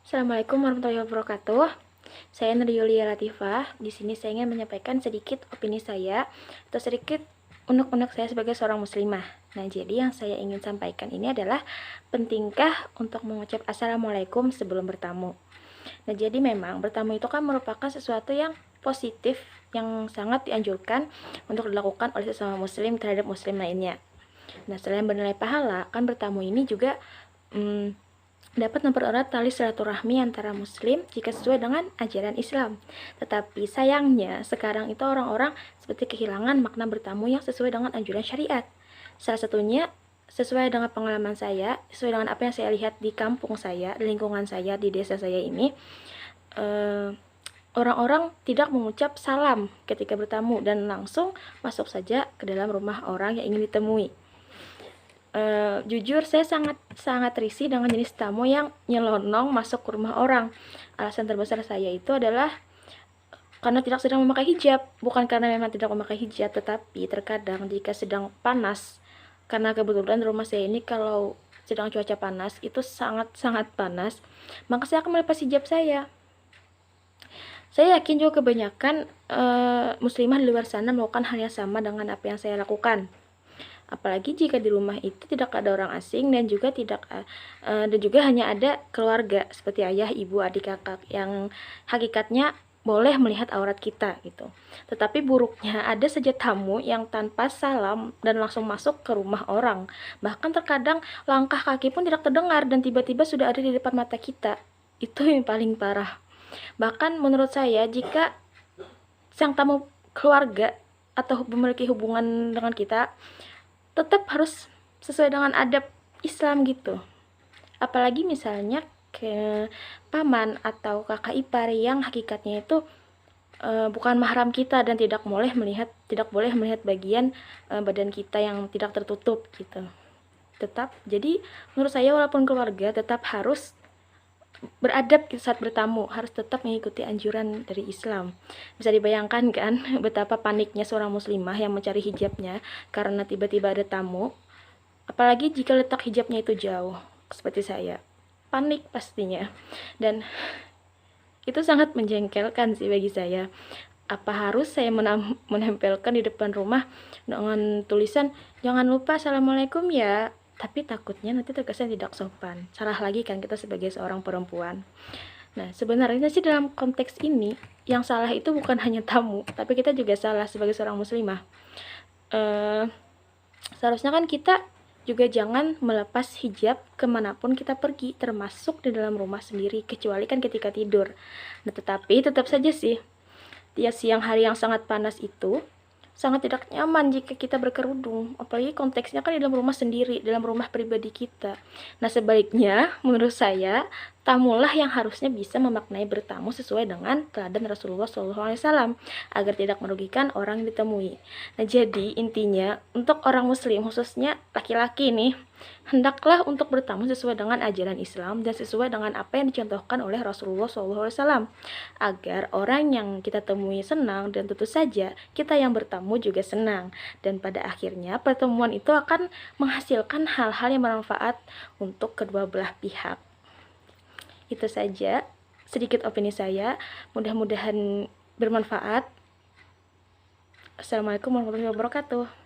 Assalamualaikum warahmatullahi wabarakatuh. Saya Nur Yulia Latifah. Di sini saya ingin menyampaikan sedikit opini saya atau sedikit unek-unek saya sebagai seorang muslimah. Nah, jadi yang saya ingin sampaikan ini adalah pentingkah untuk mengucap assalamualaikum sebelum bertamu. Nah, jadi memang bertamu itu kan merupakan sesuatu yang positif yang sangat dianjurkan untuk dilakukan oleh sesama muslim terhadap muslim lainnya. Nah, selain bernilai pahala, kan bertamu ini juga dapat mempererat tali silaturahmi antara muslim jika sesuai dengan ajaran Islam. Tetapi sayangnya sekarang itu orang-orang seperti kehilangan makna bertamu yang sesuai dengan anjuran syariat. Salah satunya sesuai dengan pengalaman saya, sesuai dengan apa yang saya lihat di kampung saya, di lingkungan saya, di desa saya ini, orang-orang tidak mengucap salam ketika bertamu dan langsung masuk saja ke dalam rumah orang yang ingin ditemui. Jujur saya sangat risih dengan jenis tamu yang nyelonong masuk ke rumah orang. Alasan terbesar saya itu adalah karena tidak sedang memakai hijab. Bukan karena memang tidak memakai hijab, tetapi terkadang jika sedang panas, karena kebetulan rumah saya ini kalau sedang cuaca panas itu sangat panas, maka saya akan melepas hijab saya. Saya yakin juga kebanyakan muslimah di luar sana melakukan hal yang sama dengan apa yang saya lakukan. Apalagi jika di rumah itu tidak ada orang asing dan juga hanya ada keluarga seperti ayah, ibu, adik, kakak yang hakikatnya boleh melihat aurat kita gitu. Tetapi buruknya ada saja tamu yang tanpa salam dan langsung masuk ke rumah orang. Bahkan terkadang langkah kaki pun tidak terdengar dan tiba-tiba sudah ada di depan mata kita. Itu yang paling parah. Bahkan menurut saya jika sang tamu keluarga atau memiliki hubungan dengan kita, tetap harus sesuai dengan adab Islam gitu. Apalagi misalnya ke paman atau kakak ipar yang hakikatnya itu bukan mahram kita dan tidak boleh melihat bagian badan kita yang tidak tertutup gitu. Jadi menurut saya walaupun keluarga tetap harus beradab saat bertamu, harus tetap mengikuti anjuran dari Islam. Bisa dibayangkan kan betapa paniknya seorang muslimah yang mencari hijabnya karena tiba-tiba ada tamu. Apalagi jika letak hijabnya itu jauh, seperti saya. Panik pastinya. Dan itu sangat menjengkelkan sih bagi saya. Apa harus saya menempelkan di depan rumah dengan tulisan jangan lupa assalamualaikum ya, tapi takutnya nanti terkesan tidak sopan. Salah lagi kan kita sebagai seorang perempuan. Nah, sebenarnya sih dalam konteks ini yang salah itu bukan hanya tamu, tapi kita juga salah sebagai seorang muslimah. Seharusnya kan kita juga jangan melepas hijab kemanapun kita pergi, termasuk di dalam rumah sendiri, kecuali kan ketika tidur. Nah, tetapi tetap saja sih di siang hari yang sangat panas itu sangat tidak nyaman jika kita berkerudung, apalagi konteksnya kan di dalam rumah sendiri, dalam rumah pribadi kita. Nah, sebaliknya menurut saya tamulah yang harusnya bisa memaknai bertamu sesuai dengan teladan Rasulullah SAW agar tidak merugikan orang yang ditemui. Nah, jadi intinya untuk orang muslim khususnya laki-laki nih, hendaklah untuk bertamu sesuai dengan ajaran Islam dan sesuai dengan apa yang dicontohkan oleh Rasulullah SAW agar orang yang kita temui senang dan tentu saja kita yang bertamu juga senang, dan pada akhirnya pertemuan itu akan menghasilkan hal-hal yang bermanfaat untuk kedua belah pihak. Itu saja sedikit opini saya, mudah-mudahan bermanfaat. Assalamualaikum warahmatullahi wabarakatuh.